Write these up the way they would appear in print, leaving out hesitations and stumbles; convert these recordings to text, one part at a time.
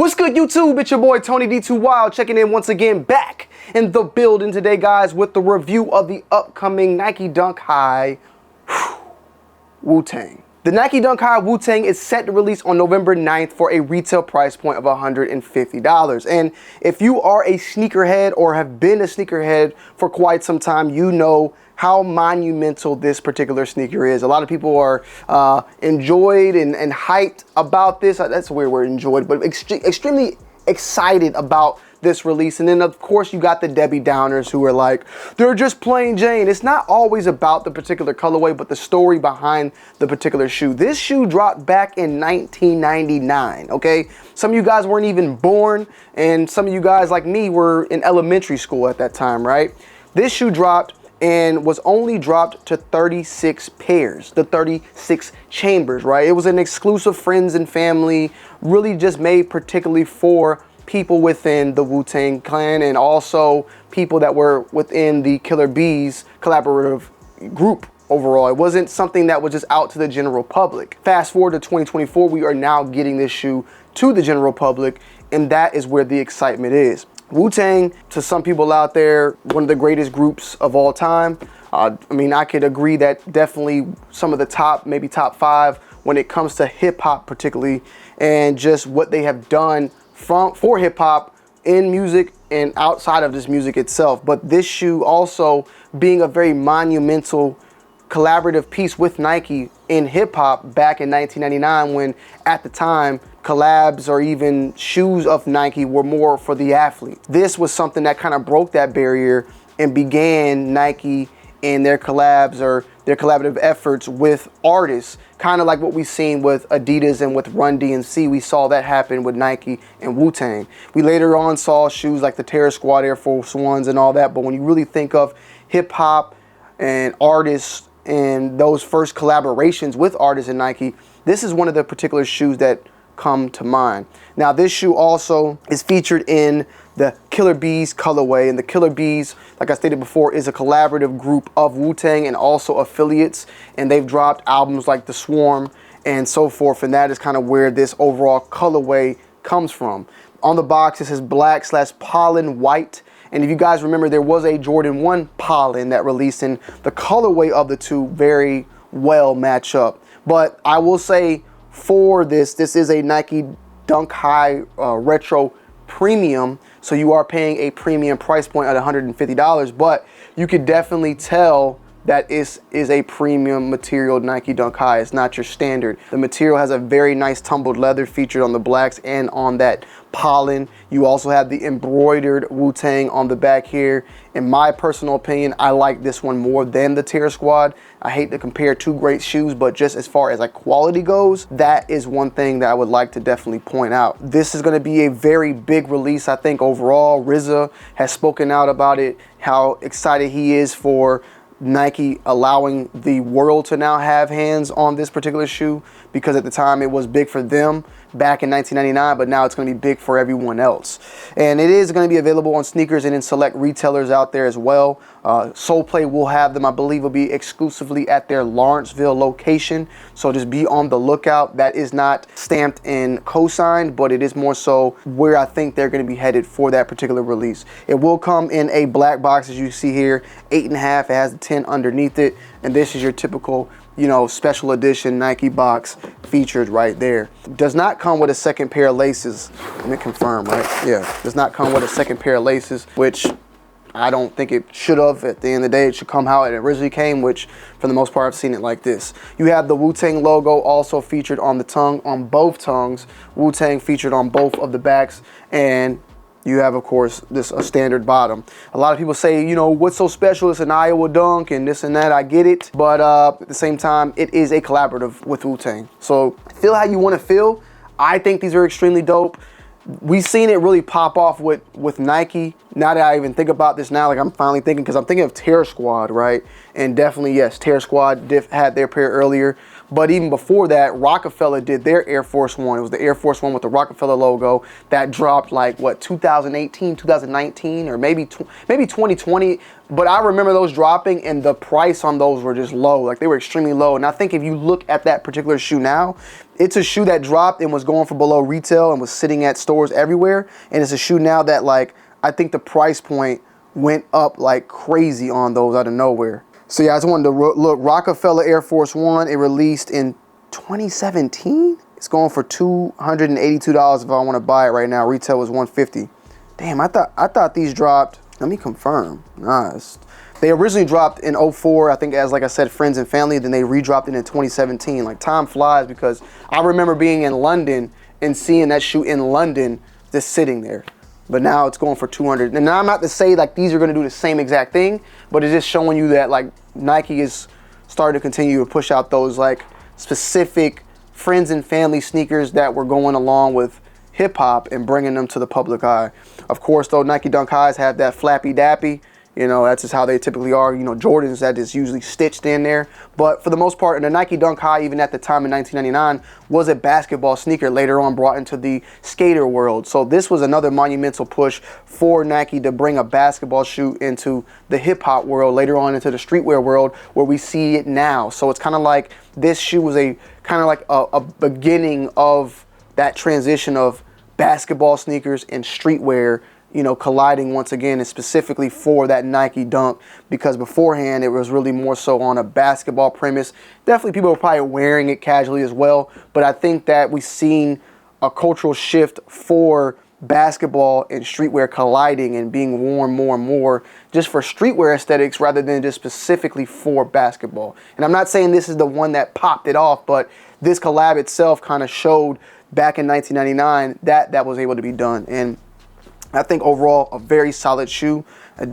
What's good, YouTube? It's your boy Tonyd2wild checking in once again, back in the building today, guys, with the review of the upcoming Nike Dunk High Wu-Tang. The Nike Dunk High Wu-Tang is set to release on November 9th for a retail price point of $150. And if you are a sneakerhead or have been a sneakerhead for quite some time, you know how monumental this particular sneaker is. A lot of people are enjoyed and hyped about this. That's a weird word, enjoyed, but extremely excited about this release. And then of course you got the Debbie Downers who are like, they're just plain Jane. It's not always about the particular colorway, but the story behind the particular shoe. This shoe dropped back in 1999, okay? Some of you guys weren't even born, and some of you guys like me were in elementary school at that time, right? This shoe dropped and was only dropped to 36 pairs, the 36 chambers, right? It was an exclusive friends and family, really just made particularly for people within the Wu-Tang Clan and also people that were within the Killer Bees collaborative group overall. It wasn't something that was just out to the general public. Fast forward to 2024, we are now getting this shoe to the general public, and that is where the excitement is. Wu-Tang, to some people out there, one of the greatest groups of all time. I mean, I could agree that definitely some of the top, maybe top 5 when it comes to hip hop particularly, and just what they have done for hip hop in music and outside of this music itself. But this shoe also being a very monumental collaborative piece with Nike in hip hop back in 1999, when at the time collabs or even shoes of Nike were more for the athlete. This was something that kind of broke that barrier and began Nike and their collabs or their collaborative efforts with artists, kind of like what we've seen with Adidas and with Run DMC. We saw that happen with Nike and Wu-Tang. We later on saw shoes like the Terror Squad Air Force Ones and all that, but when you really think of hip hop and artists and those first collaborations with artists and Nike, this is one of the particular shoes that come to mind. Now, this shoe also is featured in the Killer Bees colorway, and the Killer Bees, like I stated before, is a collaborative group of Wu-Tang and also affiliates, and they've dropped albums like The Swarm and so forth, and that is kind of where this overall colorway comes from. On the box it says black/pollen white, and if you guys remember, there was a Jordan 1 Pollen that released, and the colorway of the two very well match up. But I will say, for this is a Nike Dunk High Retro Premium, so you are paying a premium price point at $150, but you could definitely tell that is a premium material Nike Dunk High. It's not your standard. The material has a very nice tumbled leather featured on the blacks and on that Pollen. You also have the embroidered Wu-Tang on the back here. In my personal opinion, I like this one more than the Terror Squad. I hate to compare two great shoes, but just as far as like quality goes, that is one thing that I would like to definitely point out. This is going to be a very big release, I think, overall. RZA has spoken out about it, how excited he is for Nike allowing the world to now have hands on this particular shoe, because at the time it was big for them back in 1999, but now it's going to be big for everyone else. And it is going to be available on sneakers and in select retailers out there as well. Soul Play will have them. I believe will be exclusively at their Lawrenceville location, so just be on the lookout. That is not stamped and co-signed, but it is more so where I think they're going to be headed for that particular release. It will come in a black box, as you see here, 8.5. It has the 10 underneath it, and this is your typical, you know, special edition Nike box featured right there. Does not come with a second pair of laces. Let me confirm, right? Yeah, does not come with a second pair of laces, which I don't think it should have. At the end of the day, it should come how it originally came, which for the most part I've seen it like this. You have the Wu-Tang logo also featured on the tongue, on both tongues. Wu-Tang featured on both of the backs, and you have, of course, this a standard bottom. A lot of people say, you know, what's so special? It's an Iowa dunk and this and that. I get it, but at the same time, it is a collaborative with Wu-Tang. So feel how you want to feel. I think these are extremely dope. We've seen it really pop off with Nike. Now that I even think about this now, like I'm finally thinking, because I'm thinking of Terror Squad, right? And definitely, yes, Terror Squad had their pair earlier. But even before that, Rockefeller did their Air Force One. It was the Air Force One with the Rockefeller logo that dropped like what, 2018, 2019, or maybe 2020. But I remember those dropping, and the price on those were just low. Like, they were extremely low. And I think if you look at that particular shoe now, it's a shoe that dropped and was going for below retail and was sitting at stores everywhere. And it's a shoe now that, like, I think the price point went up like crazy on those out of nowhere. So yeah, I just wanted to look. Rockefeller Air Force One, it released in 2017. It's going for $282 if I want to buy it right now. Retail was $150. Damn, I thought these dropped. Let me confirm. Nice. They originally dropped in 04, I think, as like I said, friends and family. Then they redropped it in 2017. Like, time flies, because I remember being in London and seeing that shoe in London just sitting there. But now it's going for $200. And now I'm not to say like these are going to do the same exact thing, but it's just showing you that like Nike is starting to continue to push out those like specific friends and family sneakers that were going along with hip hop and bringing them to the public eye. Of course, though, Nike Dunk Highs have that flappy dappy. You know, that's just how they typically are. You know, Jordans, that is usually stitched in there. But for the most part, and the Nike Dunk High, even at the time in 1999, was a basketball sneaker, later on brought into the skater world. So this was another monumental push for Nike to bring a basketball shoe into the hip hop world, later on into the streetwear world, where we see it now. So it's kind of like this shoe was a kind of like a beginning of that transition of basketball sneakers and streetwear, you know, colliding once again, and specifically for that Nike Dunk, because beforehand it was really more so on a basketball premise. Definitely people were probably wearing it casually as well, but I think that we've seen a cultural shift for basketball and streetwear colliding and being worn more and more just for streetwear aesthetics rather than just specifically for basketball. And I'm not saying this is the one that popped it off, but this collab itself kind of showed back in 1999 that that was able to be done. And I think overall a very solid shoe,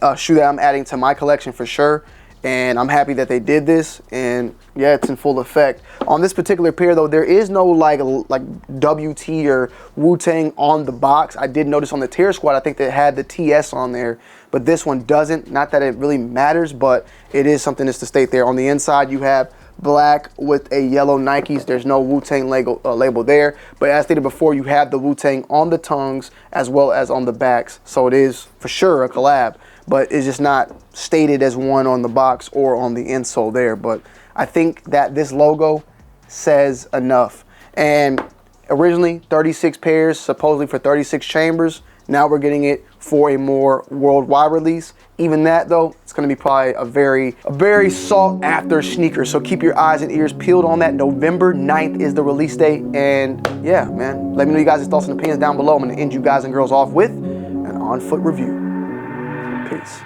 a shoe that I'm adding to my collection for sure. And I'm happy that they did this, and yeah, it's in full effect. On this particular pair though, there is no like WT or Wu-Tang on the box. I did notice on the Terror Squad, I think they had the TS on there, but this one doesn't. Not that it really matters, but it is something just to state there. On the inside, you have black with a yellow Nikes. There's no Wu-Tang label there, but as stated before, you have the Wu-Tang on the tongues as well as on the backs. So it is for sure a collab, but it's just not stated as one on the box or on the insole there. But I think that this logo says enough. And originally 36 pairs, supposedly for 36 chambers. Now we're getting it for a more worldwide release. Even that though, it's gonna be probably a very sought after sneaker. So keep your eyes and ears peeled on that. November 9th is the release date. And yeah, man, let me know you guys' thoughts and opinions down below. I'm gonna end you guys and girls off with an on-foot review. Peace.